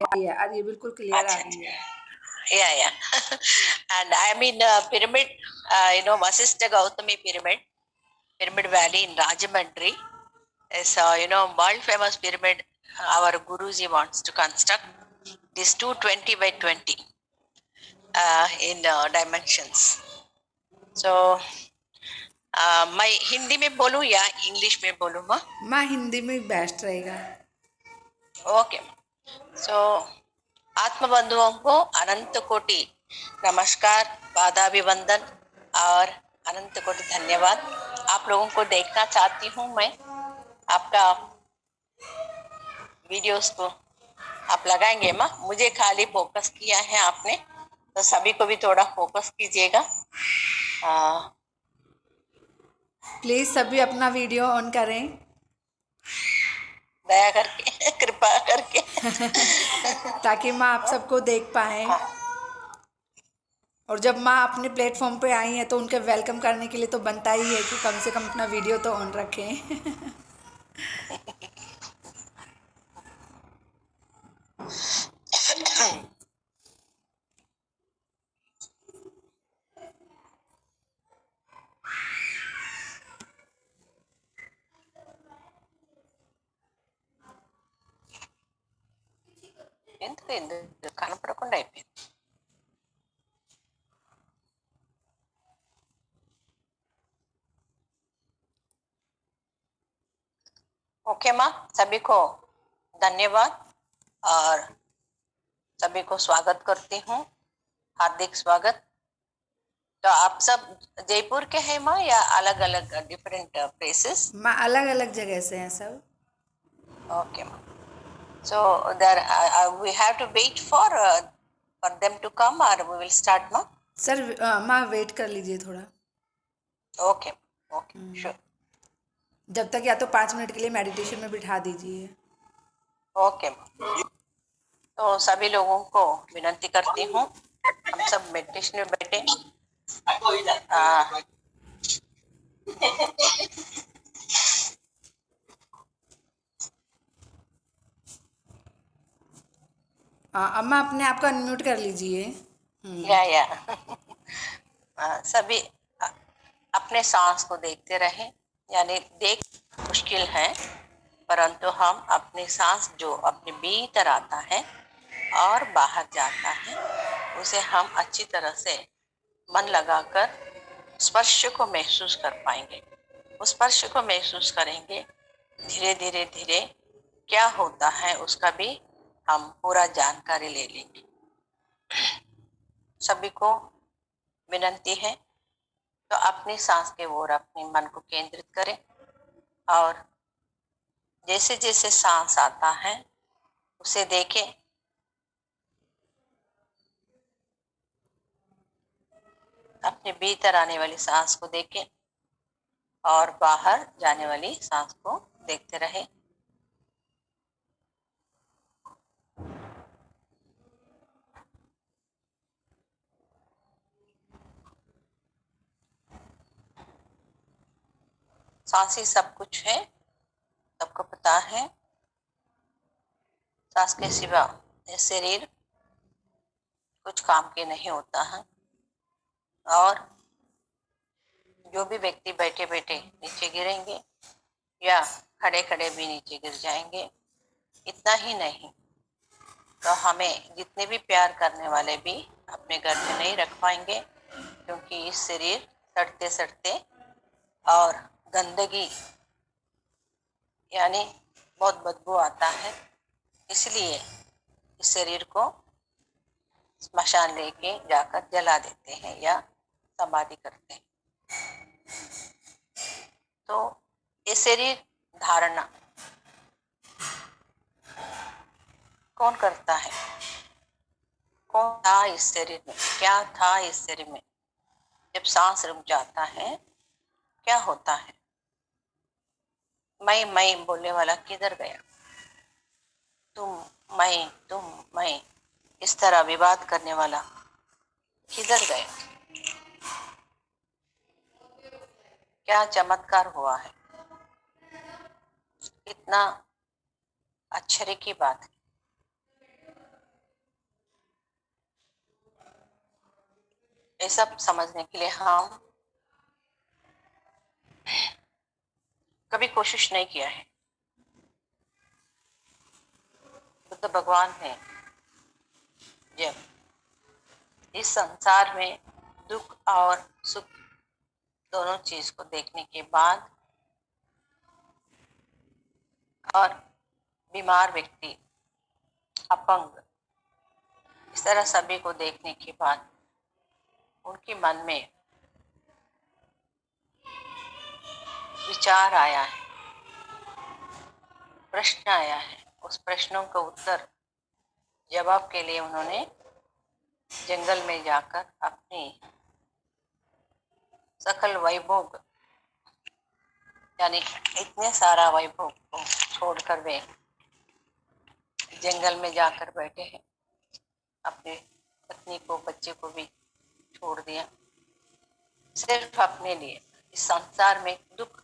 अब ये बिल्कुल क्लियर आ अच्छा रही है। yeah. And I am in pyramid, Vasishtha Gautami pyramid valley in Rajahmundry. It's world famous pyramid. Our Guruji wants to construct this 220 by 20 in dimensions. So मैं हिंदी में बोलूँ या इंग्लिश में बोलूँ माँ? माँ हिंदी में बेस्ट रहेगा। ओके। सो आत्म बंधुओं को अनंत कोटि नमस्कार, पादाभिवंदन और अनंत कोटि धन्यवाद। आप लोगों को देखना चाहती हूँ मैं, आपका वीडियोस को आप लगाएंगे माँ? मुझे खाली फोकस किया है आपने, तो सभी को भी थोड़ा फोकस कीजिएगा। प्लीज सभी अपना वीडियो ऑन करें। दया करके कृपा करके ताकि माँ आप सबको देख पाए। हाँ। और जब माँ अपने प्लेटफॉर्म पे आई हैं तो उनके वेलकम करने के लिए तो बनता ही है कि कम से कम अपना वीडियो तो ऑन रखें। ఎందుకు కనపడకుండా అయిపోయింది. ओके माँ, सभी को धन्यवाद और सभी को स्वागत करती हूँ, हार्दिक स्वागत। तो आप सब जयपुर के हैं माँ या अलग अलग डिफरेंट प्लेसेस? माँ अलग अलग जगह से हैं सब। ओके माँ। So there we have to wait for them to come or we will start माँ? सर माँ वेट कर लीजिए थोड़ा। Okay okay sure. जब तक या तो 5 मिनट के लिए मेडिटेशन में बिठा दीजिए। ओके माँ। तो सभी लोगों को विनती करती हूँ, हम सब मेडिटेशन में बैठे। अम्मा अपने आप को अनम्यूट कर लीजिए। या सभी अपने सांस को देखते रहें, यानी देख मुश्किल है, परंतु हम अपनी सांस जो अपने भीतर आता है और बाहर जाता है उसे हम अच्छी तरह से मन लगाकर स्पर्श को महसूस कर पाएंगे। उस स्पर्श को महसूस करेंगे, धीरे धीरे धीरे क्या होता है उसका भी हम पूरा जानकारी ले लेंगे। सभी को विनती है तो अपनी सांस के ओर अपने मन को केंद्रित करें और जैसे जैसे सांस आता है उसे देखें। अपने भीतर आने वाली सांस को देखें और बाहर जाने वाली सांस को देखते रहें। सांस ही सब कुछ है, सबको पता है। सांस के सिवा यह शरीर कुछ काम के नहीं होता है और जो भी व्यक्ति बैठे बैठे नीचे गिरेंगे या खड़े खड़े भी नीचे गिर जाएंगे। इतना ही नहीं तो हमें जितने भी प्यार करने वाले भी अपने घर में नहीं रख पाएंगे, क्योंकि इस शरीर सड़ते सड़ते और गंदगी यानी बहुत बदबू आता है, इसलिए इस शरीर को स्मशान लेके जाकर जला देते हैं या समाधि करते हैं। तो ये शरीर धारणा कौन करता है? कौन था इस शरीर में? क्या था इस शरीर में? जब सांस रुक जाता है क्या होता है? मैं बोलने वाला किधर गया? तुम मैं इस तरह विवाद करने वाला किधर गया? क्या चमत्कार हुआ है? कितना आश्चर्य की बात है। ये सब समझने के लिए हम कभी कोशिश नहीं किया है। बुद्ध भगवान ने जब इस संसार में दुख और सुख दोनों चीज को देखने के बाद और बीमार व्यक्ति, अपंग, इस तरह सभी को देखने के बाद उनके मन में विचार आया है, प्रश्न आया है। उस प्रश्नों का उत्तर जवाब के लिए उन्होंने जंगल में जाकर अपनी सकल वैभोग, यानी इतने सारा वैभोग को छोड़कर वे जंगल में जाकर बैठे हैं। अपने पत्नी को, बच्चे को भी छोड़ दिया, सिर्फ अपने लिए। इस संसार में दुख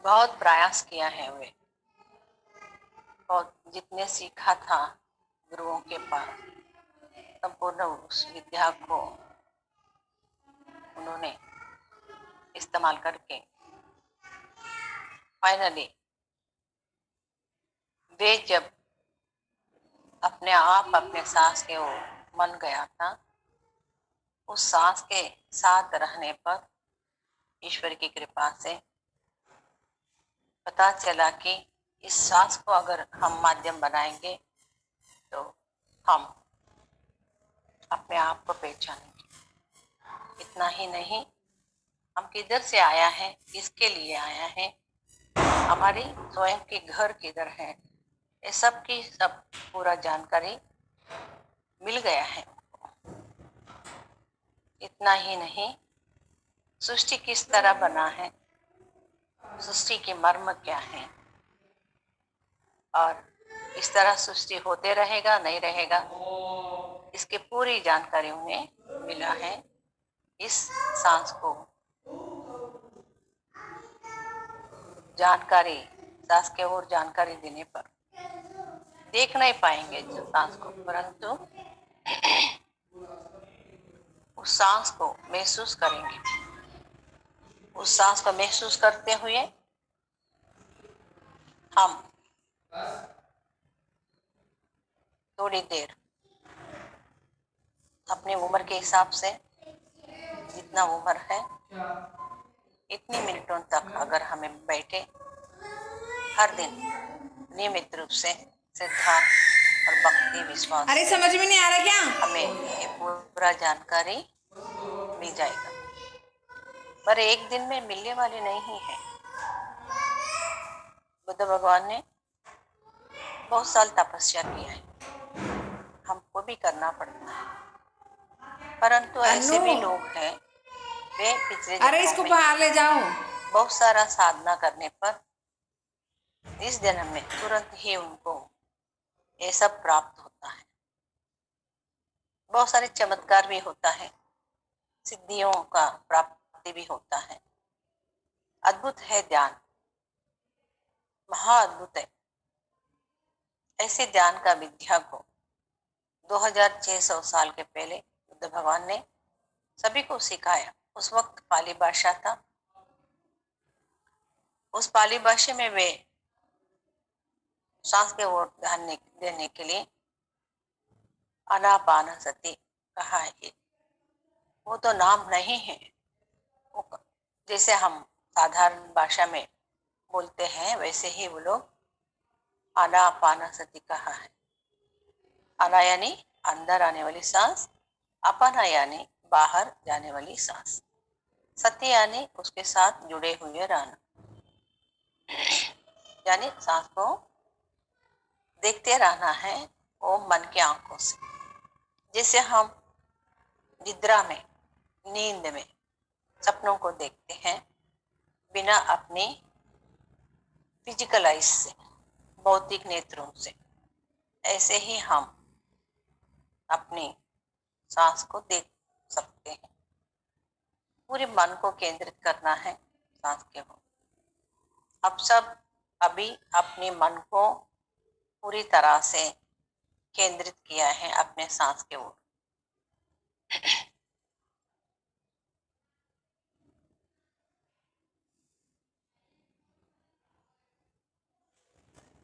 बहुत प्रयास किया है वे, और जितने सीखा था गुरुओं के पास, संपूर्ण उस विद्या को उन्होंने इस्तेमाल करके फाइनली वे जब अपने आप अपने सांस के वो मन गया था, उस सांस के साथ रहने पर ईश्वर की कृपा से पता चला कि इस सांस को अगर हम माध्यम बनाएंगे तो हम अपने आप को पहचानेंगे। इतना ही नहीं, हम किधर से आया है, किसके लिए आया है, हमारी स्वयं के घर किधर है, ये सब की सब पूरा जानकारी मिल गया है। इतना ही नहीं, सृष्टि किस तरह बना है, सृष्टि के मर्म क्या है, और इस तरह सृष्टि होते रहेगा नहीं रहेगा, इसकी पूरी जानकारी उन्हें मिला है। इस सांस को जानकारी, सांस के और जानकारी देने पर देख नहीं पाएंगे जो सांस को, परंतु उस सांस को महसूस करेंगे। उस सांस को महसूस करते हुए हम थोड़ी देर अपनी उम्र के हिसाब से, जितना उम्र है इतनी मिनटों तक अगर हमें बैठे हर दिन नियमित रूप से श्रद्धा और भक्ति विश्वास, अरे समझ में नहीं आ रहा क्या? हमें ये पूरा जानकारी मिल जाएगा। पर एक दिन में मिलने वाली नहीं है। बुद्ध भगवान ने बहुत साल तपस्या किया है, हमको भी करना पड़ता है, परंतु ऐसे भी लोग हैं, वे पिछले अरे इसको बाहर ले जाओ। बहुत सारा साधना करने पर इस जन्म में तुरंत ही उनको ये सब प्राप्त होता है। बहुत सारे चमत्कार भी होता है, सिद्धियों का प्राप्ति भी होता है। अद्भुत है ध्यान, महाअद्भुत है। ऐसे ध्यान का विद्या को 2600 साल के पहले बुद्ध भगवान ने सभी को सिखाया। उस वक्त पाली भाषा था, उस पाली भाषा में वे सांस के ओर ध्यान देने के लिए आनापानसति कहा है। वो तो नाम नहीं है, वो जैसे हम साधारण भाषा में बोलते हैं वैसे ही वो लोग आनापानसति कहा है। आना यानी अंदर आने वाली सांस, अपाना यानी बाहर जाने वाली सांस, सति यानी उसके साथ जुड़े हुए रहना, यानी सांस को देखते रहना है वो मन की आंखों से। जैसे हम निद्रा में, नींद में सपनों को देखते हैं बिना अपनी फिजिकलाइज से, भौतिक नेत्रों से। ऐसे ही हम अपनी सांस को देख सकते हैं। पूरे मन को केंद्रित करना है सांस के ओर। अब सब अभी अपने मन को पूरी तरह से केंद्रित किया है अपने सांस के ओर।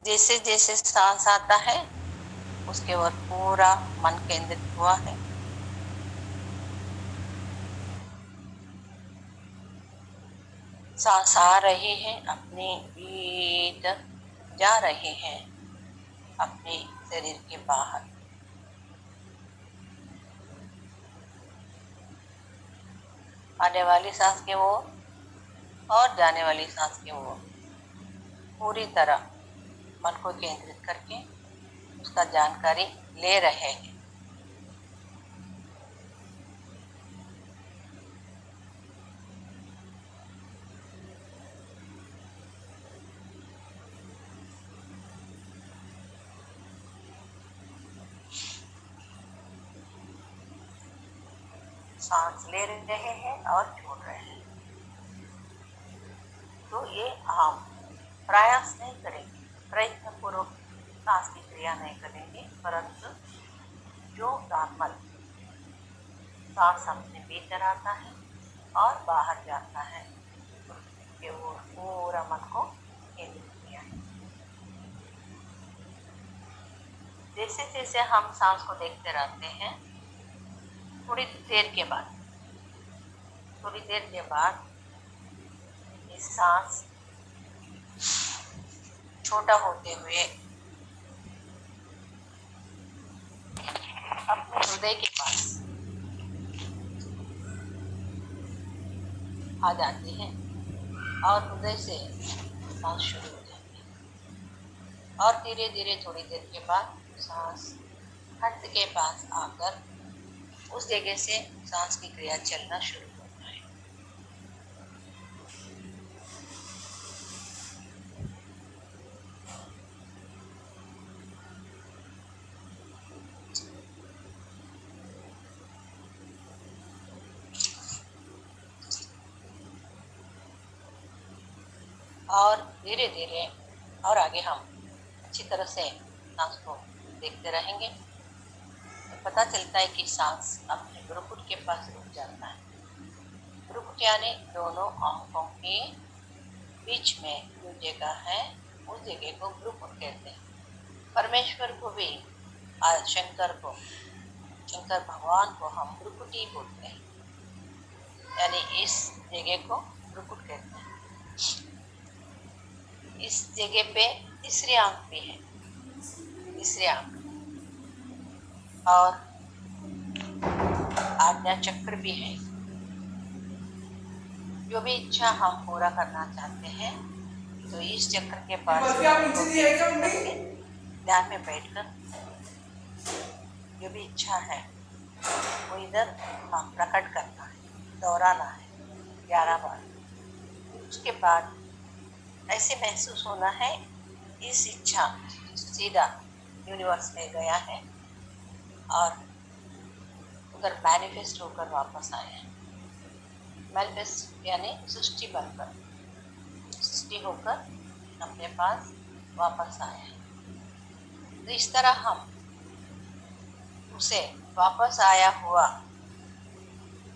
जैसे जैसे सांस आता है उसके ओर पूरा मन केंद्रित हुआ है। सांस आ रही है, अपने भीतर जा रहे हैं, अपने शरीर के बाहर। आने वाली सांस के ओर और जाने वाली सांस के ओर पूरी तरह मन को केंद्रित करके उसका जानकारी ले रहे हैं। सांस ले रहे हैं और छोड़ रहे हैं। तो ये हम प्रयास नहीं करेंगे, प्रयत्न पूर्वक सांस की क्रिया नहीं करेंगे, परंतु जो नॉर्मल सांस अपने भीतर आता है और बाहर जाता है उसके वो पूरा मन को केंद्रित किया है। जैसे जैसे हम सांस को देखते रहते हैं, थोड़ी देर के बाद इस सांस छोटा होते हुए अपने हृदय के पास आ जाती है और हृदय से सांस शुरू हो जाती है। और धीरे धीरे थोड़ी देर के बाद सांस हृदय के पास आकर उस जगह से सांस की क्रिया चलना शुरू होता है। और धीरे धीरे और आगे हम अच्छी तरह से सांस को देखते रहेंगे। तो पता चलता है कि सांस अपने भ्रुकुट के पास रुक जाता है। भ्रुकुट यानी दोनों आंखों के बीच में जो जगह है उस जगह को भ्रुकुट कहते हैं। परमेश्वर को भी शंकर भगवान को हम भ्रुकुटी बोलते हैं, यानी इस जगह को भ्रुकुट कहते हैं। इस जगह पे तीसरी आंख भी है, तीसरी आंख, और आज्ञा चक्र भी है। जो भी इच्छा हम पूरा करना चाहते हैं तो इस चक्र के पास ध्यान में बैठकर जो भी इच्छा है वो इधर हम प्रकट करना है, दोहराना है 11 बार। उसके बाद ऐसे महसूस होना है इस इच्छा सीधा यूनिवर्स में गया है और उधर मैनिफेस्ट होकर वापस आया है। मैनिफेस्ट यानी सृष्टि बनकर, सृष्टि होकर अपने पास वापस आया है। तो इस तरह हम उसे वापस आया हुआ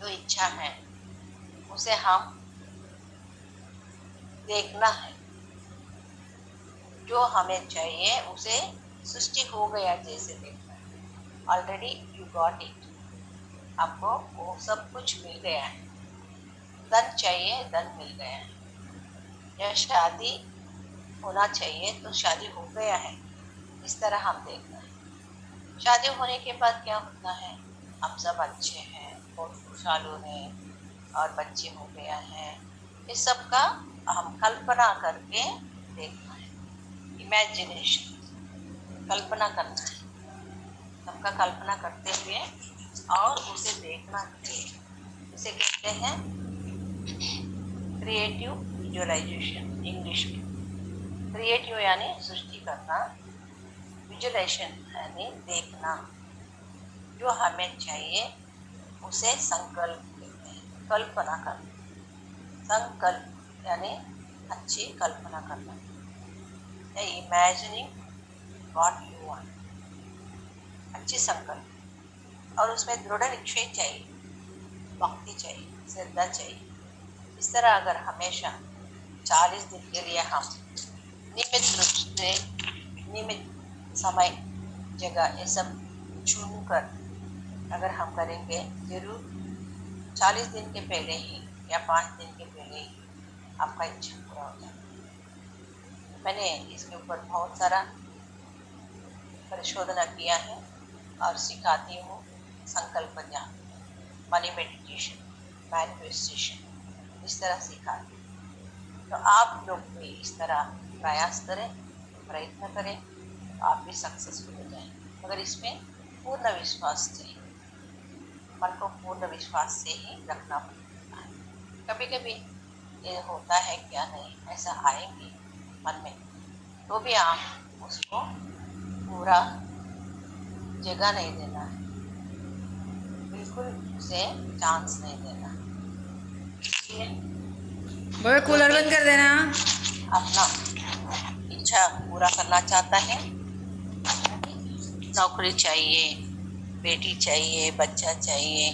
जो इच्छा है उसे हम देखना है। जो हमें चाहिए उसे सृष्टि हो गया जैसे देखना है। ऑलरेडी यू गॉट इट, आपको वो सब कुछ मिल गया है। धन चाहिए, धन मिल गया है। या शादी होना चाहिए तो शादी हो गया है। इस तरह हम देखना है। शादी होने के बाद क्या होता है, हम सब अच्छे हैं, बहुत खुशहाल हैं और बच्चे हो गया है। इस सब का हम कल्पना करके देखना है। इमेजिनेशन, कल्पना करना है। सबका कल्पना करते हुए और उसे देखना चाहिए। इसे कहते हैं क्रिएटिव विजुअलाइजेशन इंग्लिश में। क्रिएटिव यानी सृष्टि करना, विजुअलाइजेशन यानी देखना, जो हमें चाहिए उसे संकल्प कहते हैं, कल्पना करना। संकल्प यानी अच्छी कल्पना करना, इमेजिनिंग व्हाट यू वांट, अच्छी संकल्प। और उसमें दृढ़ निश्चय चाहिए, भक्ति चाहिए, श्रद्धा चाहिए। इस तरह अगर हमेशा 40 दिन के लिए हम नियमित रूप से, नियमित समय, जगह ये सब चुन कर अगर हम करेंगे, जरूर 40 दिन के पहले ही या 5 दिन के पहले ही आपका इच्छा पूरा हो जाएगा। मैंने इसके ऊपर बहुत सारा परिशोधना किया है और सिखाती हूँ संकल्प ध्यान, मनी मेडिटेशन, मैनिफेस्टेशन, इस तरह सिखाती हूँ। तो आप लोग भी इस तरह प्रयास करें, प्रयत्न करें, तो आप भी सक्सेसफुल हो जाएं। मगर इसमें पूर्ण विश्वास चाहिए, मन को पूर्ण विश्वास से ही रखना पड़ता है। कभी कभी ये होता है क्या नहीं, ऐसा आएंगे मन में, तो भी आप उसको पूरा जगह नहीं देना है, बिल्कुल उसे चांस नहीं देना। बोले कूलर बंद कर देना। अपना इच्छा पूरा करना चाहता है, नौकरी चाहिए, बेटी चाहिए, बच्चा चाहिए,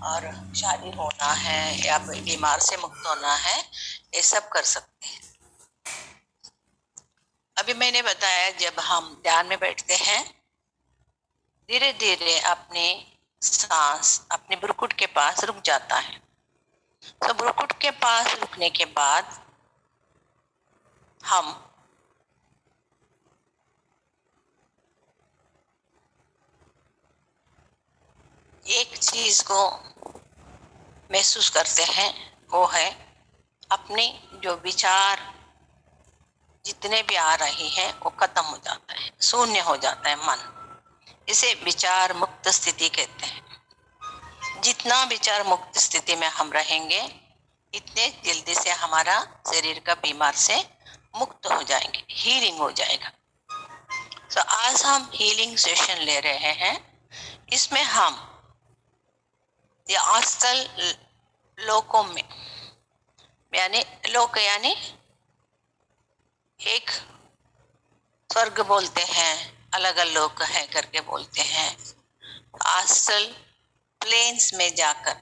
और शादी होना है या बीमार से मुक्त होना है, ये सब कर सकते हैं। अभी मैंने बताया जब हम ध्यान में बैठते हैं, धीरे धीरे अपने सांस अपने भ्रुकुट के पास रुक जाता है। तो भ्रुकुट के पास रुकने के बाद हम एक चीज को महसूस करते हैं, वो है अपने जो विचार जितने भी आ रहे हैं वो खत्म हो जाता है, शून्य हो जाता है मन। इसे विचार मुक्त स्थिति कहते हैं। जितना विचार मुक्त स्थिति में हम रहेंगे, इतने जल्दी से हमारा शरीर का बीमार से मुक्त हो जाएंगे, हीलिंग हो जाएगा। तो आज हम हीलिंग सेशन ले रहे हैं। इसमें हम ये आजकल लोकों में यानी लोक यानी एक स्वर्ग बोलते हैं, अलग अलग लोक है करके बोलते हैं। आजकल प्लेन्स में जाकर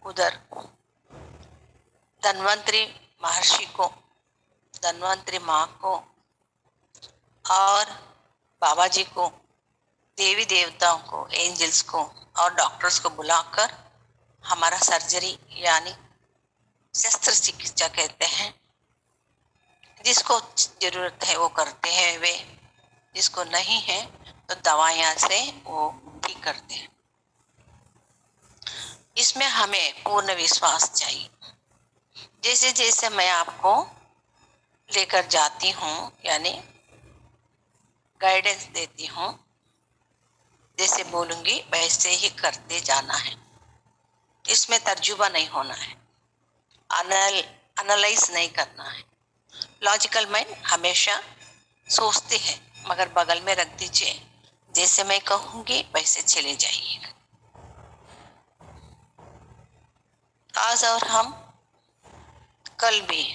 उधर धन्वंतरी महर्षि को, धन्वंतरी माँ को और बाबा जी को, देवी देवताओं को, एंजल्स को और डॉक्टर्स को बुलाकर हमारा सर्जरी यानी शस्त्र चिकित्सा कहते हैं, जिसको जरूरत है वो करते हैं वे, जिसको नहीं है तो दवाइयां से वो ठीक करते हैं। इसमें हमें पूर्ण विश्वास चाहिए। जैसे जैसे मैं आपको लेकर जाती हूँ यानी गाइडेंस देती हूँ, जैसे बोलूंगी वैसे ही करते जाना है। इसमें तर्जुबा नहीं होना है, एनालाइज नहीं करना है। लॉजिकल माइंड हमेशा सोचते हैं, मगर बगल में रख दीजिए, जैसे मैं कहूंगी वैसे चले जाइएगा। आज और हम कल भी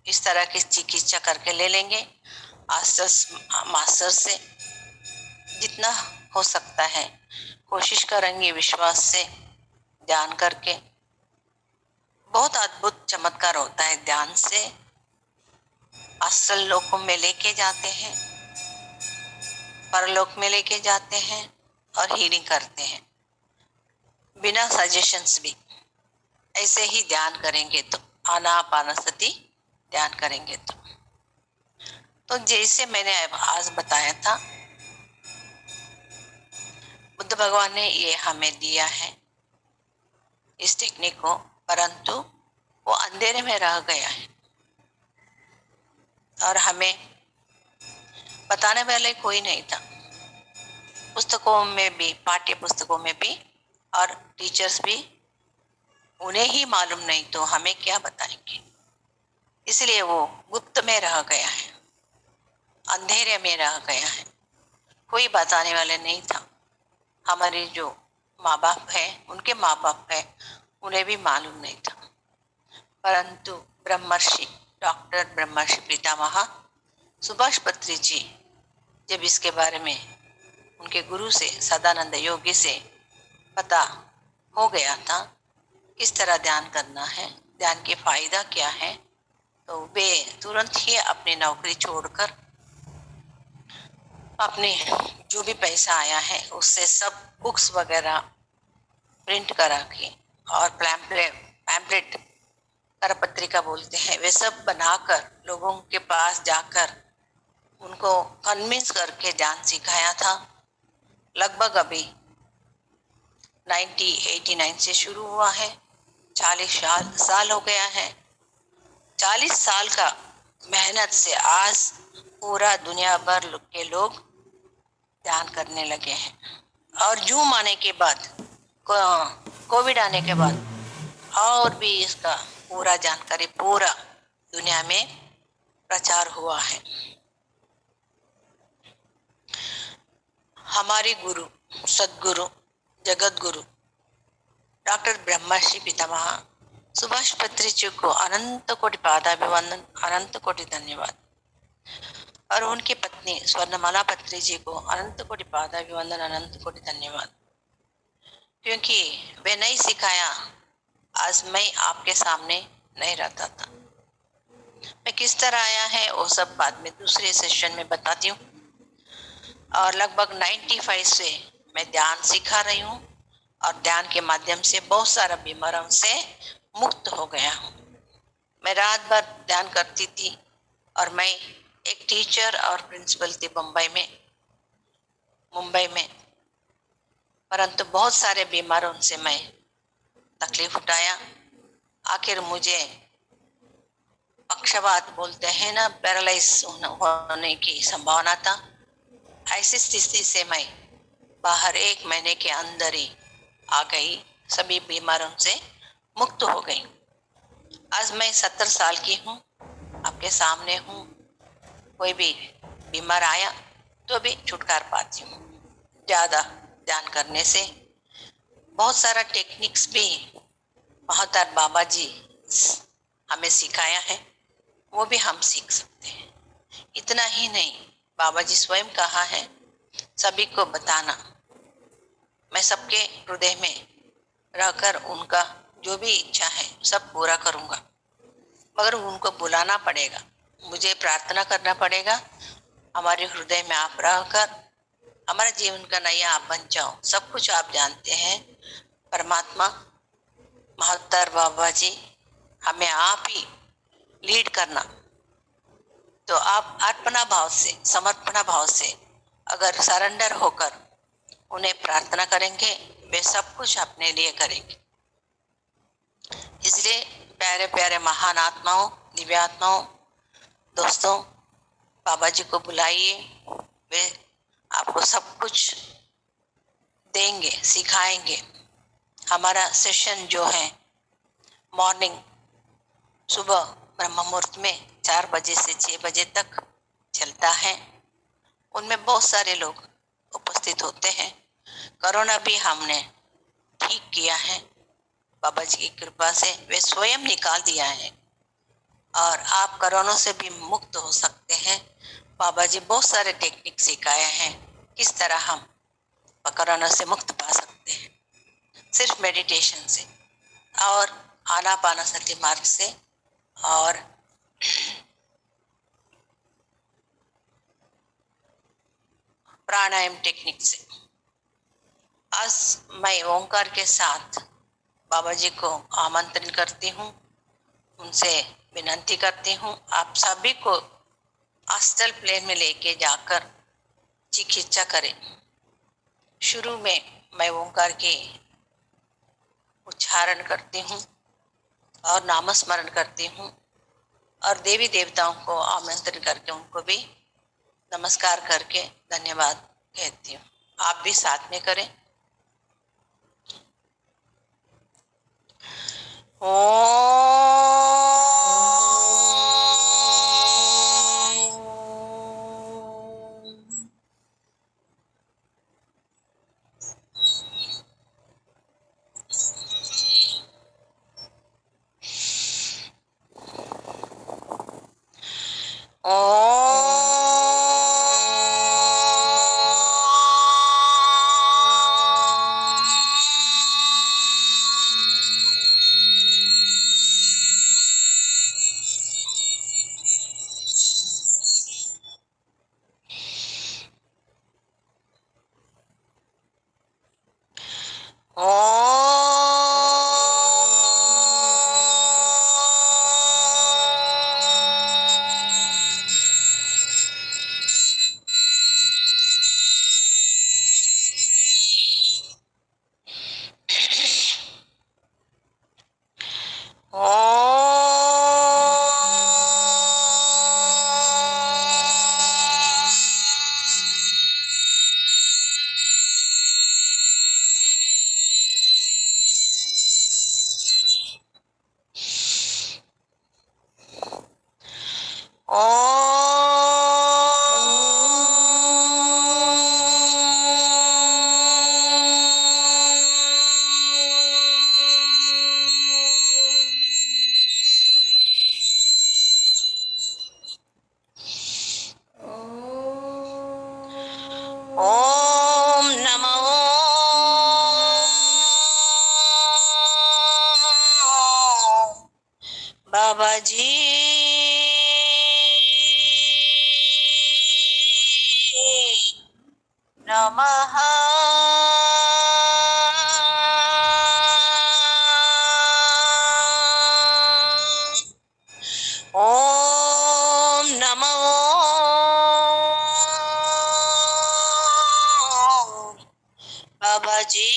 इस तरह की चिकित्सा करके ले लेंगे। मास्टर से जितना हो सकता है कोशिश करेंगे, विश्वास से ध्यान करके। बहुत अद्भुत चमत्कार होता है ध्यान से। असल लोकों में लेके जाते हैं, परलोक में लेके जाते हैं और हीलिंग करते हैं बिना सजेशंस भी। ऐसे ही ध्यान करेंगे तो, आनापानसति ध्यान करेंगे तो जैसे मैंने आज बताया था, बुद्ध भगवान ने ये हमें दिया है इस टेक्निक को, परंतु वो अंधेरे में रह गया है और हमें बताने वाले कोई नहीं था। पुस्तकों में भी, पाठ्य पुस्तकों में भी, और टीचर्स भी, उन्हें ही मालूम नहीं तो हमें क्या बताएंगे। इसलिए वो गुप्त में रह गया है, अंधेरे में रह गया है, कोई बताने वाले नहीं था। हमारे जो माँ बाप है, उनके माँ बाप है, उन्हें भी मालूम नहीं था। परंतु ब्रह्मर्षि डॉक्टर ब्रह्मर्षि पितामह सुभाष पत्री जी जब इसके बारे में उनके गुरु से, सदानंद योगी से पता हो गया था किस तरह ध्यान करना है, ध्यान के फायदा क्या है, तो वे तुरंत ही अपनी नौकरी छोड़कर अपने जो भी पैसा आया है उससे सब बुक्स वगैरह प्रिंट करा के और पैम्पलेट करपत्रिका बोलते हैं, वे सब बनाकर लोगों के पास जाकर उनको कन्विंस करके ध्यान सिखाया था। लगभग अभी 1989 से शुरू हुआ है, 40 साल हो गया है। 40 साल का मेहनत से आज पूरा दुनिया भर के लोग ध्यान करने लगे हैं। और जूम आने के बाद, कोविड आने के बाद और भी इसका पूरा जानकारी पूरा दुनिया में प्रचार हुआ है। हमारे गुरु, सदगुरु, जगत गुरु डॉक्टर ब्रह्मर्षि पितामह सुभाष पत्री जी को अनंत कोटि पादाभिवंदन, अनंत कोटि धन्यवाद। और उनकी पत्नी स्वर्णमाला पत्री जी को अनंत कोटि पादाभिवंदन, अनंत कोटि धन्यवाद। क्योंकि वे नहीं सिखाया, आज मैं आपके सामने नहीं रहता था। मैं किस तरह आया है वो सब बाद में दूसरे सेशन में बताती हूँ। और लगभग 95 से मैं ध्यान सिखा रही हूँ और ध्यान के माध्यम से बहुत सारा बीमारों से मुक्त हो गया हूँ। मैं रात भर ध्यान करती थी और मैं एक टीचर और प्रिंसिपल थी मुंबई में, परंतु बहुत सारे बीमारों से मैं तकलीफ उठाया। आखिर मुझे पक्षपात बोलते हैं ना, पैरालाइज होने की संभावना था। ऐसी स्थिति से मैं बाहर 1 महीने के अंदर ही आ गई, सभी बीमारों से मुक्त हो गई। आज मैं 70 साल की हूँ, आपके सामने हूँ। कोई भी बीमार आया तो भी छुटकारा पाती हूँ। ज़्यादा ध्यान करने से बहुत सारा टेक्निक्स भी महतार बाबा जी हमें सिखाया है, वो भी हम सीख सकते हैं। इतना ही नहीं, बाबा जी स्वयं कहा है सभी को बताना। मैं सबके हृदय में रहकर उनका जो भी इच्छा है सब पूरा करूँगा, मगर उनको बुलाना पड़ेगा, मुझे प्रार्थना करना पड़ेगा। हमारे हृदय में आप रहकर हमारे जीवन का नया आप बन जाओ। सब कुछ आप जानते हैं, परमात्मा महत्तर बाबा जी हमें आप ही लीड करना। तो आप अर्पणा भाव से, समर्पणा भाव से अगर सरेंडर होकर उन्हें प्रार्थना करेंगे, वे सब कुछ अपने लिए करेंगे। इसलिए प्यारे प्यारे महान आत्माओं, दिव्य आत्माओं, दोस्तों, बाबा जी को बुलाइए, वे आपको सब कुछ देंगे, सिखाएंगे। हमारा सेशन जो है मॉर्निंग सुबह ब्रह्म मुहूर्त में 4 बजे से 6 बजे तक चलता है। उनमें बहुत सारे लोग उपस्थित होते हैं। कोरोना भी हमने ठीक किया है, बाबा जी की कृपा से वे स्वयं निकाल दिया है और आप कोरोना से भी मुक्त हो सकते हैं। बाबा जी बहुत सारे टेक्निक सिखाए हैं किस तरह हम कोरोना से मुक्त पा सकते हैं, सिर्फ मेडिटेशन से और आनापानसति मार्ग से और प्राणायाम टेक्निक से। आज मैं ओंकार के साथ बाबा जी को आमंत्रण करती हूँ, उनसे विनती करती हूँ आप सभी को अस्टल प्लेन में लेके जाकर चिकित्सा करें। शुरू में मैं ओंकार के उच्चारण करती हूँ और नामस्मरण करती हूँ और देवी देवताओं को आमंत्रण करके उनको भी नमस्कार करके धन्यवाद कहती हूँ। आप भी साथ में करें। ओम ओम नमो बाबा जी नमः। ओम नमो बाबा जी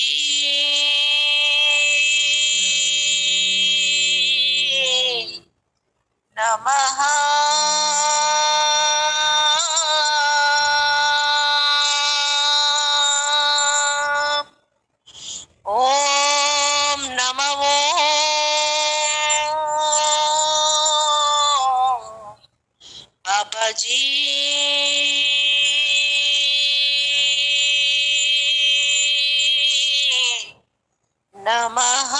नमः। ओम नमो बाबा जी नमः।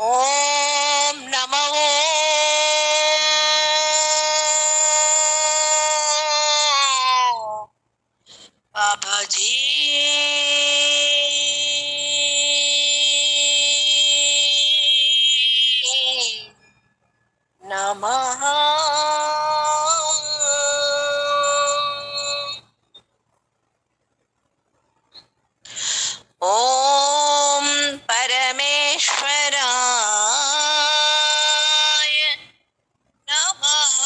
ओम नमो बाबा जी नमः। ओम परमेश्वराय नमः।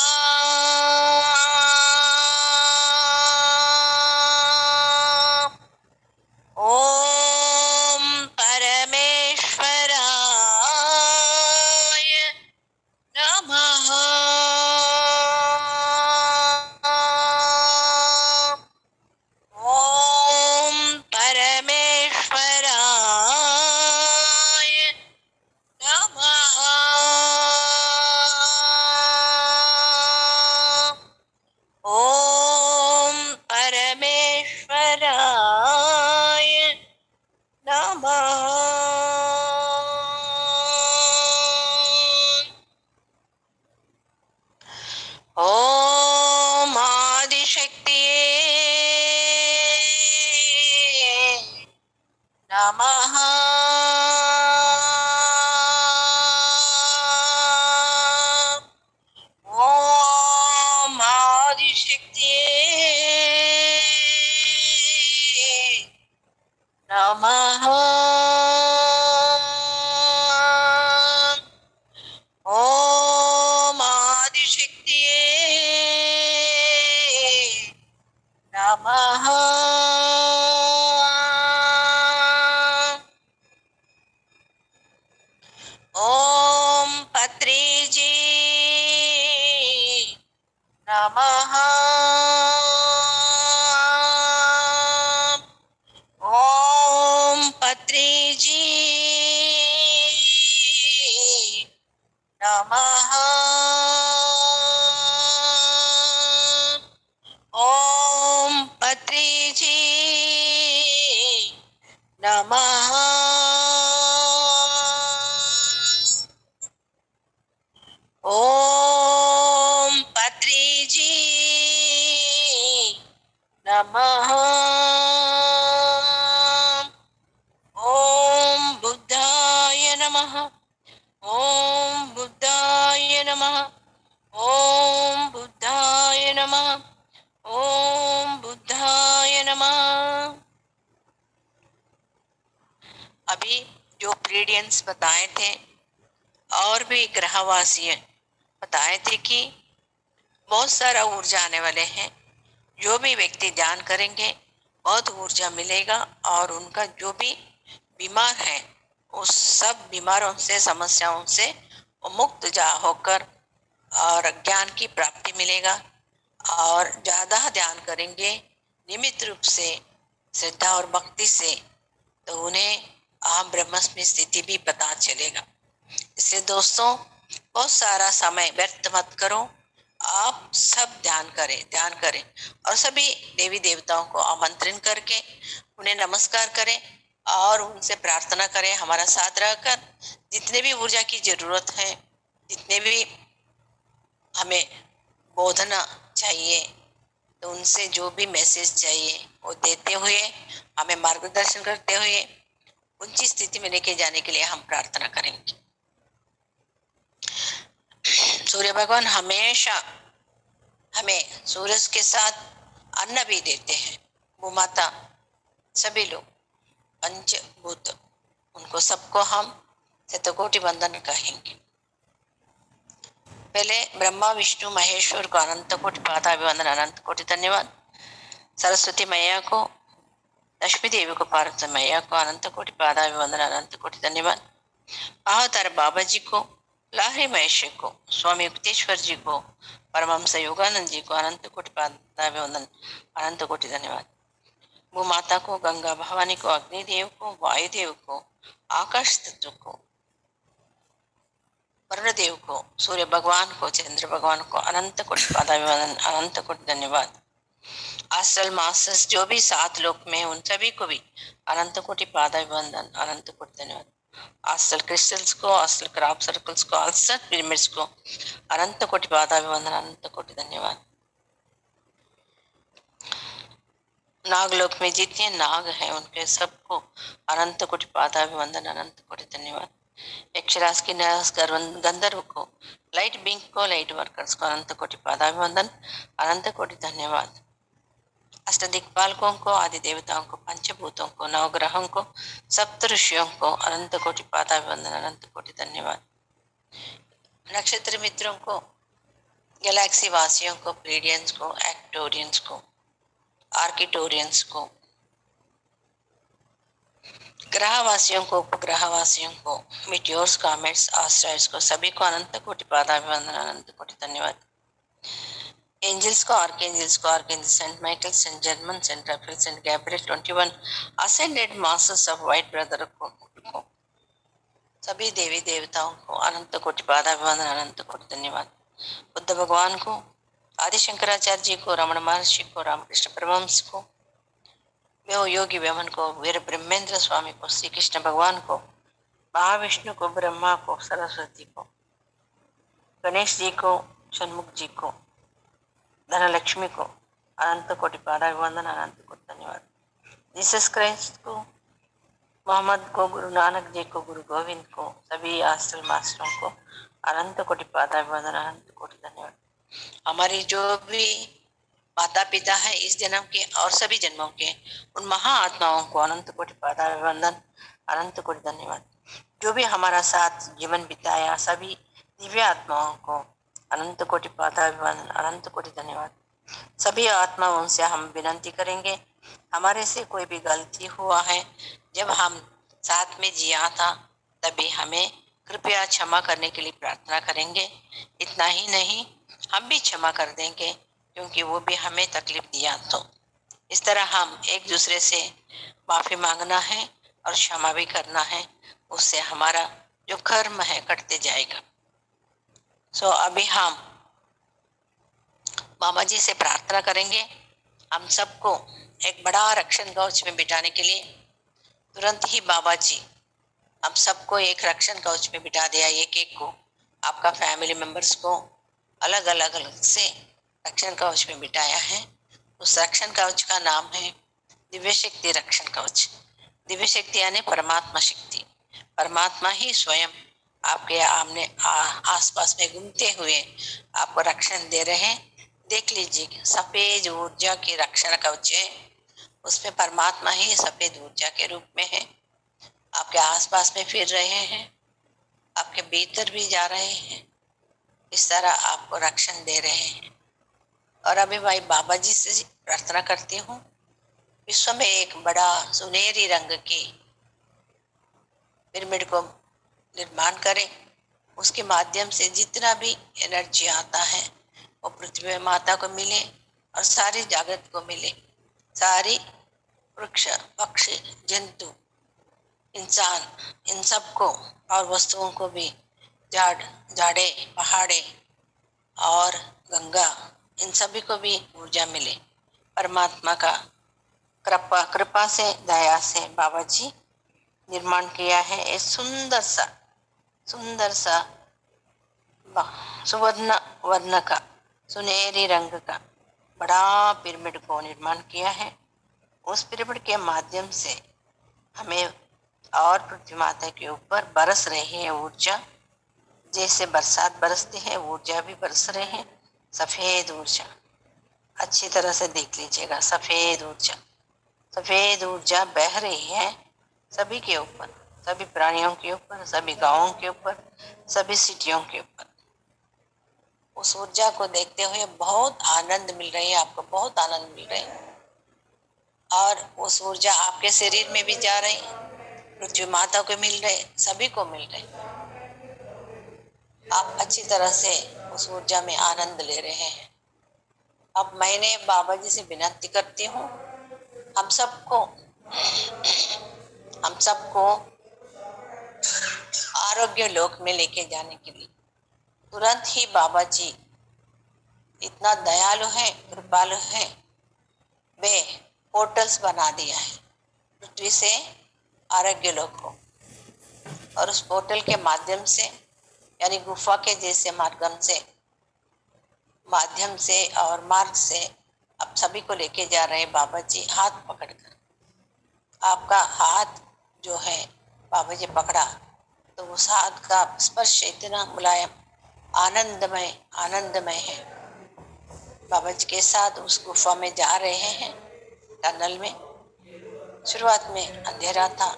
ओम परमेश्वराय नमः। ओम परमेश्वराय नमः। ओम परमेश्वराय नमः। ओम आदिशक्तिये नमः। ओम आदिशक्तिये नमः। ओम आदिशक्तिये नमः। ओम पत्रीजी नमः। ओम पत्रीजी नमः। ओम पत्रीजी नमः। ओम पत्रीजी नमः। ओम बुद्धाय नमः। ओम बुद्धाय नमः। ओम बुद्धाय नमः। ओम बुद्धाय नमः। अभी जो प्रीडियंस बताए थे और भी ग्रहवासी बताए थे कि बहुत सारा ऊर्जा आने वाले हैं। जो भी व्यक्ति ध्यान करेंगे बहुत ऊर्जा मिलेगा और उनका जो भी बीमार है उस सब बीमारों से समस्याओं से वो मुक्त जा होकर और ज्ञान की प्राप्ति मिलेगा। और ज्यादा ध्यान करेंगे नियमित रूप से श्रद्धा और भक्ति से तो उन्हें अहम ब्रह्मास्मि स्थिति भी पता चलेगा। इसलिए दोस्तों बहुत सारा समय व्यर्थ मत करो, आप सब ध्यान करें और सभी देवी देवताओं को आमंत्रण करके उन्हें नमस्कार करें और उनसे प्रार्थना करें हमारा साथ रहकर। जितने भी ऊर्जा की जरूरत है, जितने भी हमें बोधना चाहिए, तो उनसे जो भी मैसेज चाहिए वो देते हुए, हमें मार्गदर्शन करते हुए उनकी स्थिति में लेके जाने के लिए हम प्रार्थना करेंगे। सूर्य भगवान हमेशा हमें सूरज के साथ अन्न भी देते हैं। वो माता सभी लोग पंचभूत, उनको सबको हम शतकोटि वंदन कहेंगे। पहले ब्रह्मा विष्णु महेश्वर को अनंत कोटि पादाभिवंदन, अनंत कोटि धन्यवाद। सरस्वती मैया को, लक्ष्मी देवी को, पार्वती मैया को अनंत कोटि पादाभिवंदन, अनंत कोटि धन्यवाद। अवतार बाबा जी को, लाहरी महेश को, स्वामी युक्तेश्वर जी को, परमहंस योगानंद जी को अनंत कोटि पादाभिवंदन, अनंत कोटि धन्यवाद। वो माता को, गंगा भवानी को, अग्निदेव को, वायुदेव को, आकाश तत्व को, वरुण देव को, सूर्य भगवान को, चंद्र भगवान को अनंत कोटि पादाभिवंदन, अनंत कोटि धन्यवाद। आस्ट्रल मास्टर्स जो भी 7 लोक में उन सभी को भी अनंत कोटि पादाभिवंदन, अनंत कोटि धन्यवाद। आस्ट्रल क्रिस्टल्स को, आस्ट्रल क्राफ्ट सर्कल्स को, आस्ट्रल पिरामिड्स को अनंत कोटि पादाभिवंदन, अनंत कोटि धन्यवाद। नागलोक में जितने नाग हैं उनके सबको अनंत कोटि पादाभिवंदन, अनंत कोटि धन्यवाद। यक्षराज की नरस गंधर्व को, लाइट बिंग को, लाइट वर्कर्स को अनंत कोटि पादाभिवंदन, अनंत कोटि धन्यवाद। अष्ट दिक्पालकों को, आदि देवताओं को, पंचभूतों को, नवग्रहों को, सप्त ऋषियों को अनंत कोटि पादाभिवंदन, अनंत कोटि धन्यवाद। नक्षत्र मित्रों को, गैलेक्सी वासियों को, प्लेडियंस को, एक्टोरियंस को, आर्किटोरियंस को, ग्रहवासियों को, उपग्रहवासियों को, मिटियोर्स, कॉमेट्स, एस्टेरॉइड्स को सभी को अनंत कोटि पादाभिवंदन, अनंत कोटि धन्यवाद। एंजल्स को, archangel Saint Michael, Saint Germain, Saint Raphael, Saint Gabriel, 21 ascended masters of white brother को सभी देवी देवताओं को अनंत कोटि पादाभिवंदन, अनंत कोटि धन्यवाद। बुद्ध भगवान को, आदि शंकराचार्य जी को, रमण महर्षि को, रामकृष्ण परमहंस को, योगी वेमन को, वीर ब्रह्मेंद्र स्वामी को, श्री कृष्ण भगवान को, महाविष्णु को, ब्रह्मा को, सरस्वती को, गणेश जी को, षणमुख जी को, धनलक्ष्मी को अनंत कोटि पादाभिवंदन, अनंत कोटि धन्यवाद। जीसस क्राइस्ट को, मोहम्मद को, गुरु नानक जी को, गुरु गोविंद को, सभी आस्ट्रल मास्टरों को अनंत कोटि पादाभिवंदन, अनंत कोटि धन्यवाद। हमारी जो भी माता पिता है इस जन्म के और सभी जन्मों के, उन महाआत्माओं को अनंत कोटि पादाभिवंदन, अनंत कोटि धन्यवाद। जो भी हमारा साथ जीवन बिताया सभी दिव्य आत्माओं को अनंत कोटि पादाभिवंदन, अनंत कोटि धन्यवाद। सभी आत्माओं से हम विनती करेंगे, हमारे से कोई भी गलती हुआ है जब हम साथ में जिया था तभी हमें कृपया क्षमा करने के लिए प्रार्थना करेंगे। इतना ही नहीं, हम भी क्षमा कर देंगे क्योंकि वो भी हमें तकलीफ दिया। तो इस तरह हम एक दूसरे से माफी मांगना है और क्षमा भी करना है, उससे हमारा जो कर्म है कटते जाएगा। सो अभी हम बाबा जी से प्रार्थना करेंगे, हम सबको एक बड़ा रक्षण कवच में बिठाने के लिए। तुरंत ही बाबा जी हम सबको एक रक्षण कवच में बिठा दिया। एक को, आपका फैमिली मेंबर्स को अलग अलग से रक्षण कवच में बिठाया है। उस रक्षण कवच का नाम है दिव्य शक्ति रक्षण कवच। दिव्य शक्ति यानी परमात्मा शक्ति। परमात्मा ही स्वयं आपके आमने आसपास में घूमते हुए आपको रक्षण दे रहे हैं। देख लीजिए, सफेद ऊर्जा के रक्षण कवच है, उसमें परमात्मा ही सफेद ऊर्जा के रूप में है, आपके आसपास में फिर रहे हैं, आपके भीतर भी जा रहे हैं, इस तरह आपको रक्षण दे रहे हैं। और अभी भाई बाबा जी से प्रार्थना करती हूँ, विश्व में एक बड़ा सुनहरी रंग की पिरामिड को निर्माण करें। उसके माध्यम से जितना भी एनर्जी आता है वो पृथ्वी माता को मिले और सारी जगत को मिले। सारी वृक्ष, पक्षी, जंतु, इंसान, इन सबको और वस्तुओं को भी, झाड़े, पहाड़े और गंगा, इन सभी को भी ऊर्जा मिले। परमात्मा का कृपा से, दया से बाबा जी निर्माण किया है। एक सुंदर सा सुवर्ण वर्ण का, सुनहरी रंग का बड़ा पिरामिड को निर्माण किया है। उस पिरामिड के माध्यम से हमें और पृथ्वी माता के ऊपर बरस रही है ऊर्जा। जैसे बरसात बरसती है, ऊर्जा भी बरस रहे हैं। सफेद ऊर्जा, अच्छी तरह से देख लीजिएगा। सफेद ऊर्जा बह रही है सभी के ऊपर, सभी प्राणियों के ऊपर, सभी गांवों के ऊपर, सभी सिटियों के ऊपर। उस ऊर्जा को देखते हुए बहुत आनंद मिल रही है, आपको बहुत आनंद मिल रही है। और उस ऊर्जा आपके शरीर में भी जा रही है, पृथ्वी माता को मिल रहे, सभी को मिल रहे। आप अच्छी तरह से उस ऊर्जा में आनंद ले रहे हैं। अब मैंने बाबा जी से विनती करती हूँ, हम सबको आरोग्य लोक में लेके जाने के लिए। तुरंत ही बाबा जी इतना दयालु है, कृपालु है, वे पोर्टल्स बना दिया है पृथ्वी से आरोग्य लोक को। और उस पोर्टल के माध्यम से, यानी गुफा के जैसे माध्यम से और मार्ग से अब सभी को लेके जा रहे हैं बाबा जी, हाथ पकड़कर। आपका हाथ जो है बाबा जी पकड़ा, तो उस हाथ का स्पर्श इतना मुलायम, आनंदमय है। बाबा जी के साथ उस गुफा में जा रहे हैं, टनल में। शुरुआत में अंधेरा था,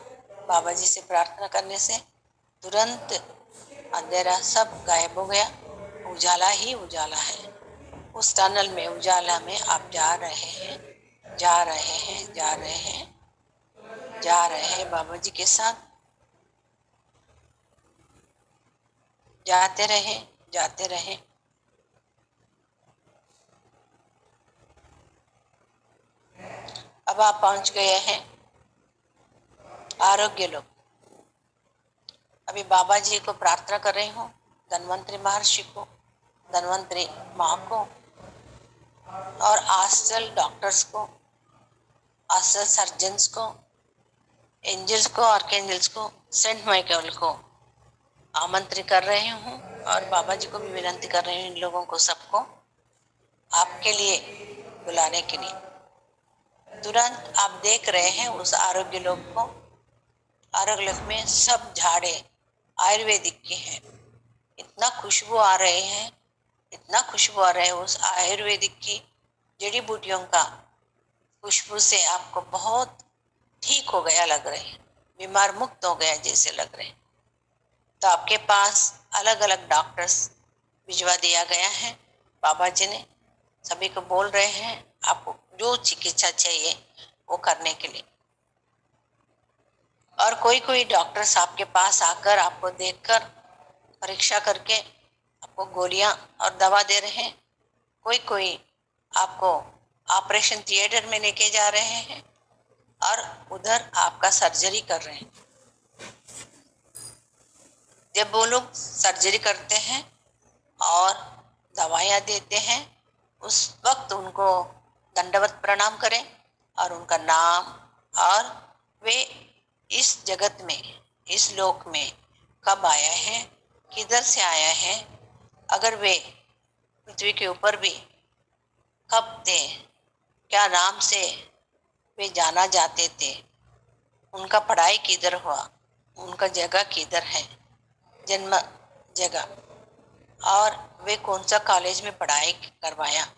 बाबा जी से प्रार्थना करने से तुरंत अंधेरा सब गायब हो गया, उजाला ही उजाला है। उस टनल में, उजाला में आप जा रहे हैं बाबा जी के साथ। जाते रहे। अब आप पहुंच गए हैं आरोग्य लोक। अभी बाबा जी को प्रार्थना कर रही हूँ, धन्वंतरी महर्षि को, धन्वंतरी माँ को और आस्ट्रल डॉक्टर्स को, आस्ट्रल सर्जन्स को, एंजल्स को, आर्कएंजल्स को, सेंट माइकल को आमंत्रित कर रही हूँ। और बाबा जी को भी विनती कर रही हूँ, इन लोगों को सबको आपके लिए बुलाने के लिए। तुरंत आप देख रहे हैं उस आरोग्य लोक को। आरोग्य लोक में सब झाड़े आयुर्वेदिक के हैं। इतना खुशबू आ रहे हैं उस आयुर्वेदिक की जड़ी बूटियों का खुशबू से आपको बहुत ठीक हो गया लग रहे हैं, बीमार मुक्त हो गया जैसे लग रहे हैं। तो आपके पास अलग अलग डॉक्टर्स भिजवा दिया गया है। बाबा जी ने सभी को बोल रहे हैं आपको जो चिकित्सा चाहिए वो करने के लिए। और कोई डॉक्टर्स आपके पास आकर आपको देखकर परीक्षा करके आपको गोलियां और दवा दे रहे हैं। कोई आपको ऑपरेशन थिएटर में लेके जा रहे हैं और उधर आपका सर्जरी कर रहे हैं। जब वो लोग सर्जरी करते हैं और दवाइयाँ देते हैं, उस वक्त उनको दंडवत प्रणाम करें और उनका नाम, और वे इस जगत में, इस लोक में कब आया है, किधर से आया है, अगर वे पृथ्वी के ऊपर भी कब थे, क्या नाम से वे जाना जाते थे, उनका पढ़ाई किधर हुआ, उनका जगह किधर है, जन्म जगह, और वे कौन सा कॉलेज में पढ़ाई करवाया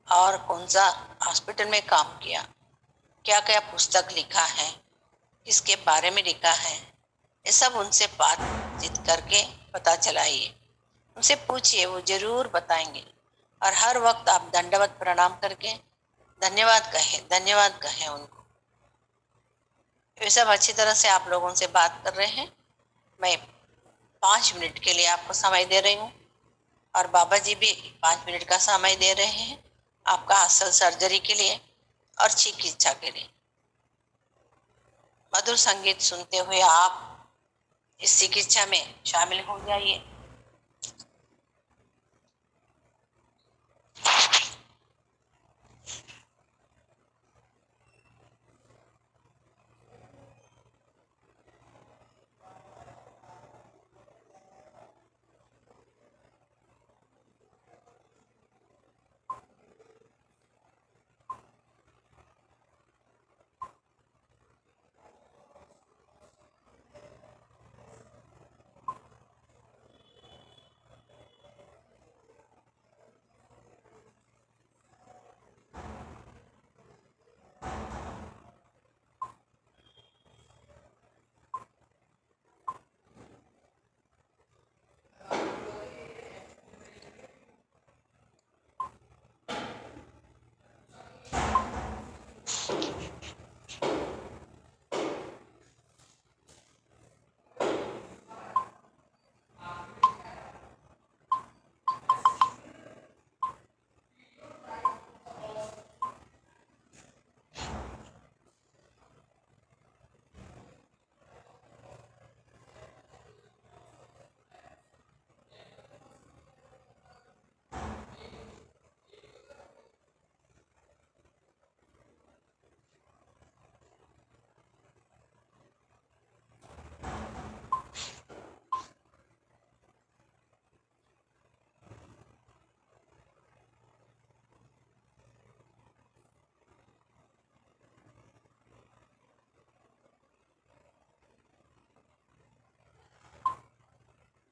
और कौन सा हॉस्पिटल में काम किया, क्या क्या पुस्तक लिखा है, किसके बारे में लिखा है, ये सब उनसे बातचीत करके पता चलाइए। उनसे पूछिए, वो जरूर बताएंगे। और हर वक्त आप दंडवत प्रणाम करके धन्यवाद कहें उनको। ये सब अच्छी तरह से आप लोगों से बात कर रहे हैं। मैं 5 मिनट के लिए आपको समय दे रही हूँ और बाबा जी भी 5 मिनट का समय दे रहे हैं आपका असल सर्जरी के लिए और चिकित्सा के लिए। मधुर संगीत सुनते हुए आप इस चिकित्सा में शामिल हो जाइए।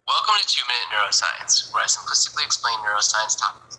Welcome to 2 Minute Neuroscience, where I simplistically explain neuroscience topics.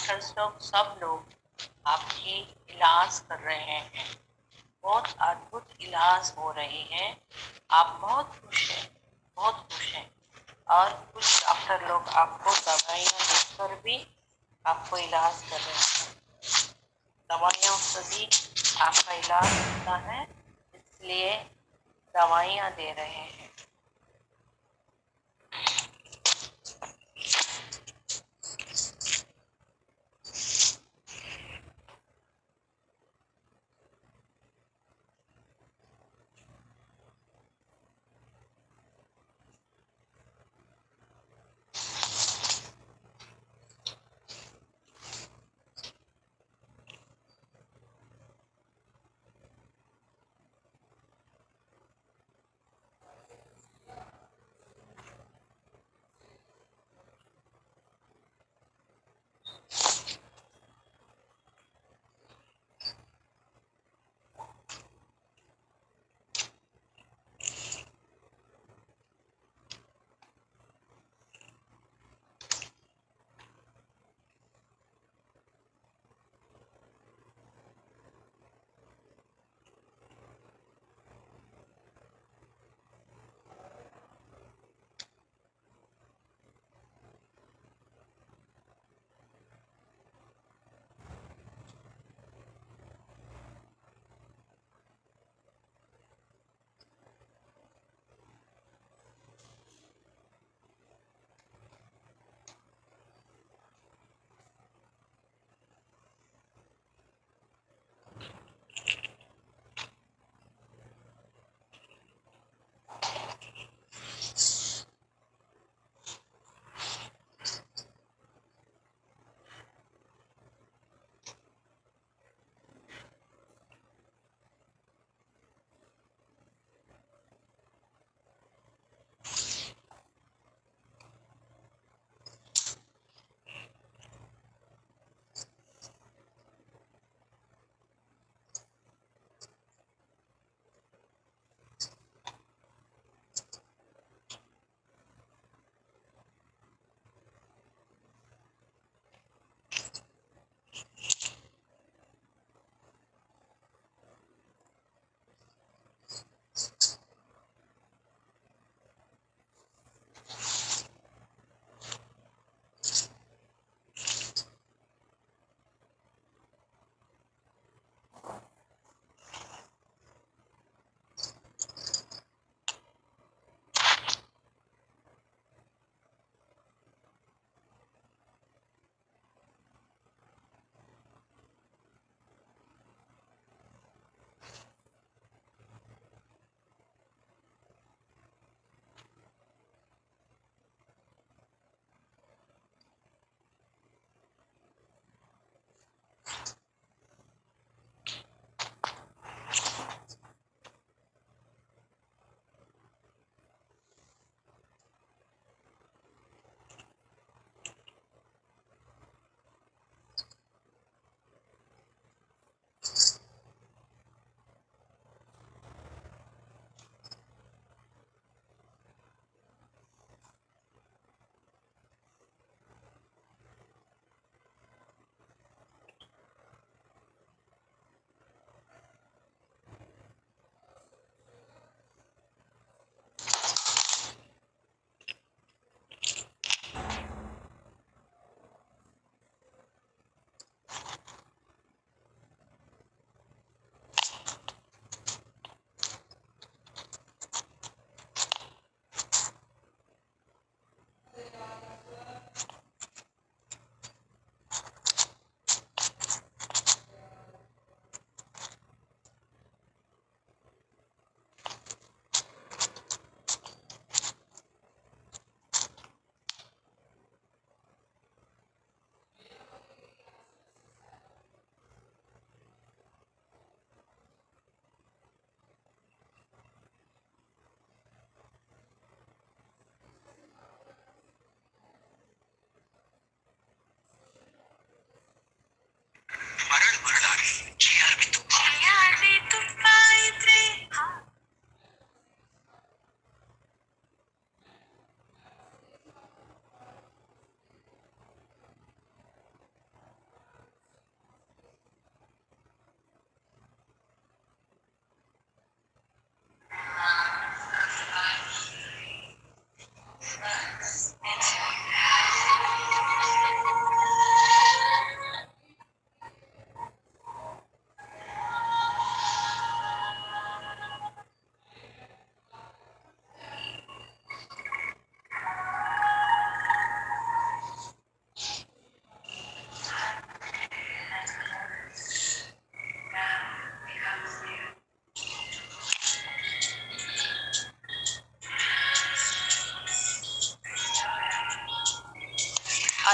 Doctors लोग सब लोग आपकी इलाज कर रहे हैं। बहुत अद्भुत इलाज हो रही है। आप बहुत खुश हैं, बहुत खुश हैं। और कुछ डॉक्टर लोग आपको दवाइयाँ देकर भी आपको इलाज कर रहे हैं। दवाइयों से भी आपका इलाज होता है, इसलिए दवाइयाँ दे रहे हैं।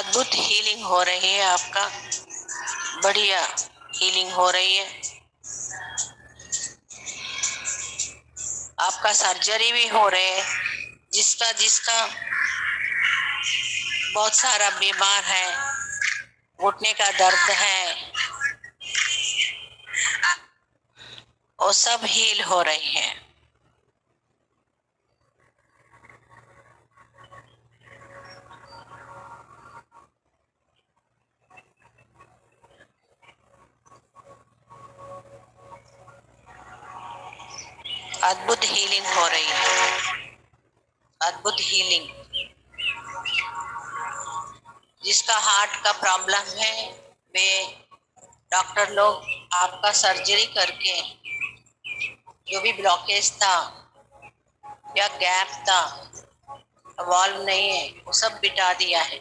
अद्भुत हीलिंग हो रही है, आपका बढ़िया हीलिंग हो रही है। आपका सर्जरी भी हो रहे है, जिसका जिसका बहुत सारा बीमार है, घुटने का दर्द है, वो सब हील हो रही है। अद्भुत हीलिंग हो रही है, अद्भुत हीलिंग। जिसका हार्ट का प्रॉब्लम है, वे डॉक्टर लोग आपका सर्जरी करके जो भी ब्लॉकेज था या गैप था, वॉल्व नहीं है, वो सब बिठा दिया है।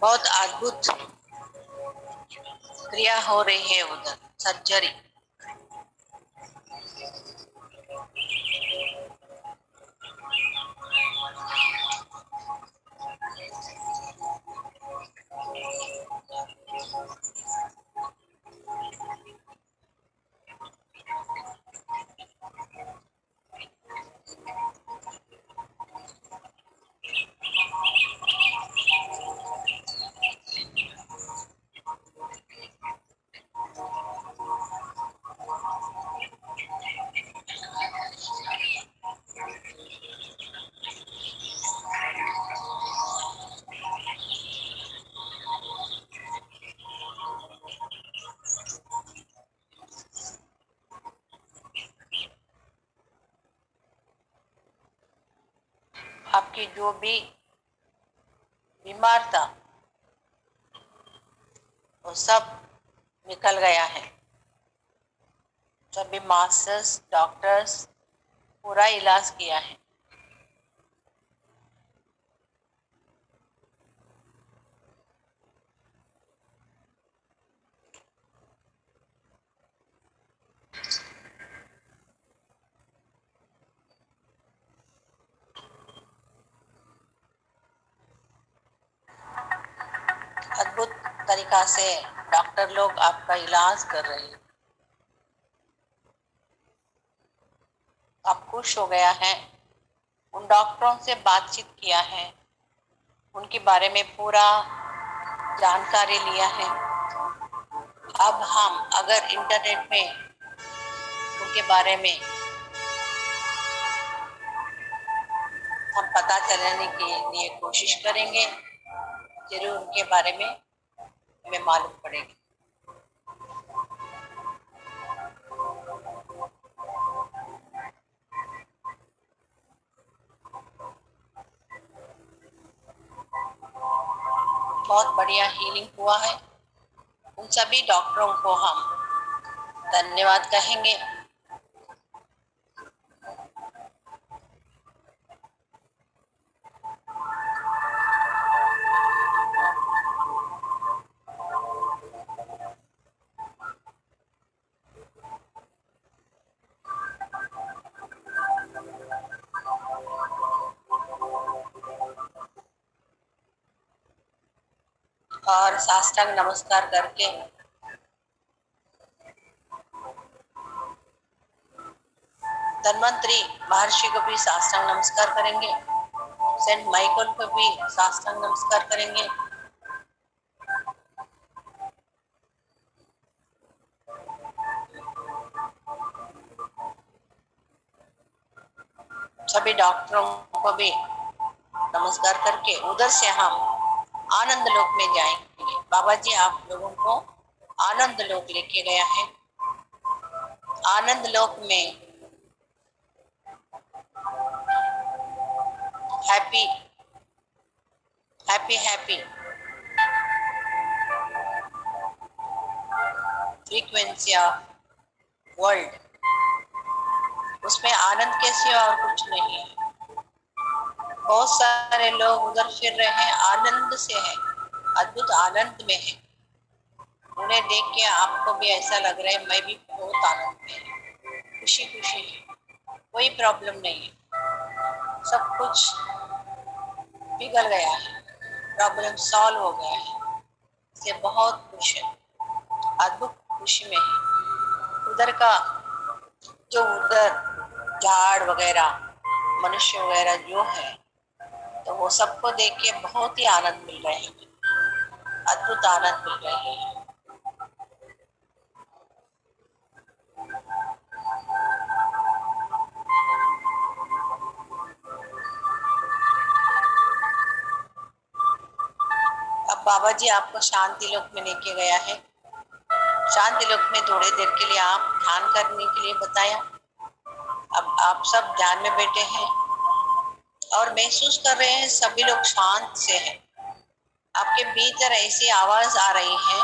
बहुत अद्भुत क्रिया हो रही है उधर, सर्जरी। आपकी जो भी बीमार था वो सब निकल गया है। सभी मास्टर्स डॉक्टर्स पूरा इलाज किया है। अद्भुत तरीका से डॉक्टर लोग आपका इलाज कर रहे हैं। आप खुश हो गया है, उन डॉक्टरों से बातचीत किया है, उनके बारे में पूरा जानकारी लिया है। अब हम अगर इंटरनेट में उनके बारे में हम पता चलाने के लिए कोशिश करेंगे, जरूर उनके बारे में हमें मालूम पड़ेगी। बहुत बढ़िया हीलिंग हुआ है। उन सभी डॉक्टरों को हम धन्यवाद कहेंगे। और साष्टांग नमस्कार करके धन्वंतरी महर्षि को भी साष्टांग नमस्कार करेंगे, सेंट माइकल को भी साष्टांग नमस्कार करेंगे। सभी डॉक्टरों को भी नमस्कार करके उधर से हम आनंद लोक में जाएंगे। बाबा जी आप लोगों को आनंद लोक लेके गया है। आनंद लोक में happy happy happy frequency of world, उसमें आनंद के सिवा और कुछ नहीं है। बहुत सारे लोग उधर फिर रहे हैं, आनंद से है, अद्भुत आनंद में है। उन्हें देख के आपको भी ऐसा लग रहा है मैं भी बहुत आनंद में है, खुशी खुशी है, कोई प्रॉब्लम नहीं है। सब कुछ पिघल गया है, प्रॉब्लम सॉल्व हो गया है, इससे बहुत खुश है, अद्भुत खुशी में है। उधर का जो उधर झाड़ वगैरह मनुष्य वगैरह जो है, तो वो सबको देख के बहुत ही आनंद मिल रहे हैं, अद्भुत आनंद मिल रहे हैं। अब बाबा जी आपको शांति लोक में लेके गया है। शांति लोक में थोड़ी देर के लिए आप ध्यान करने के लिए बताया। अब आप सब ध्यान में बैठे हैं और महसूस कर रहे हैं सभी लोग शांत से हैं। आपके भीतर ऐसी आवाज आ रही है,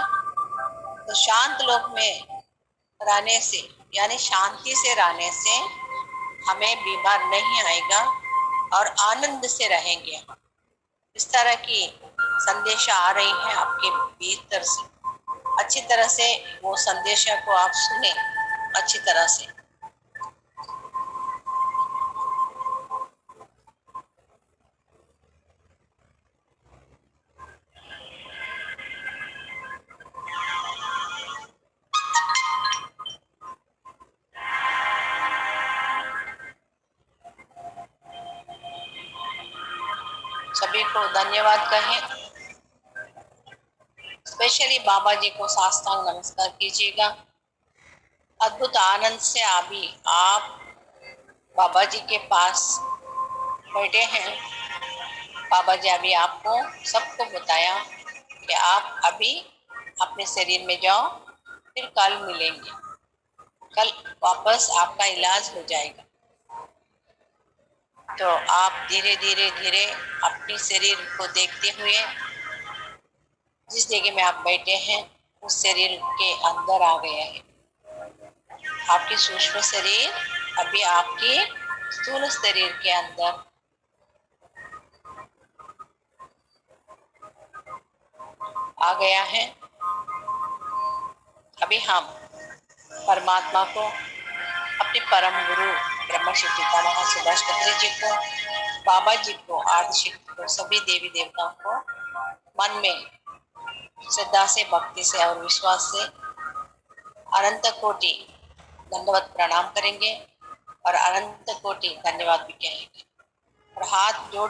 तो शांत लोक में रहने से यानी शांति से रहने से हमें बीमार नहीं आएगा और आनंद से रहेंगे हम। इस तरह की संदेशा आ रही है आपके भीतर से। अच्छी तरह से वो संदेशा को आप सुने, अच्छी तरह से। सभी को धन्यवाद कहें, स्पेशली बाबा जी को साष्टांग नमस्कार कीजिएगा। अद्भुत आनंद से अभी आप बाबा जी के पास बैठे हैं। बाबा जी अभी आपको सबको बताया कि आप अभी अपने शरीर में जाओ, फिर कल मिलेंगे, कल वापस आपका इलाज हो जाएगा। तो आप धीरे धीरे धीरे अपने शरीर को देखते हुए जिस जगह में आप बैठे हैं उस शरीर के अंदर आ गए हैं। आपकी सूक्ष्म शरीर अभी आपके स्थूल शरीर के अंदर आ गया है। अभी हम परमात्मा को, अपने परम गुरु ब्रह्मश्री पितामह सुभाष पत्री जी को, बाबा जी को, आदिशक्ति को, सभी देवी देवताओं को मन में श्रद्धा से, भक्ति से और विश्वास से अनंत कोटि दंडवत प्रणाम करेंगे और अनंत कोटि धन्यवाद भी कहेंगे और हाथ जोड़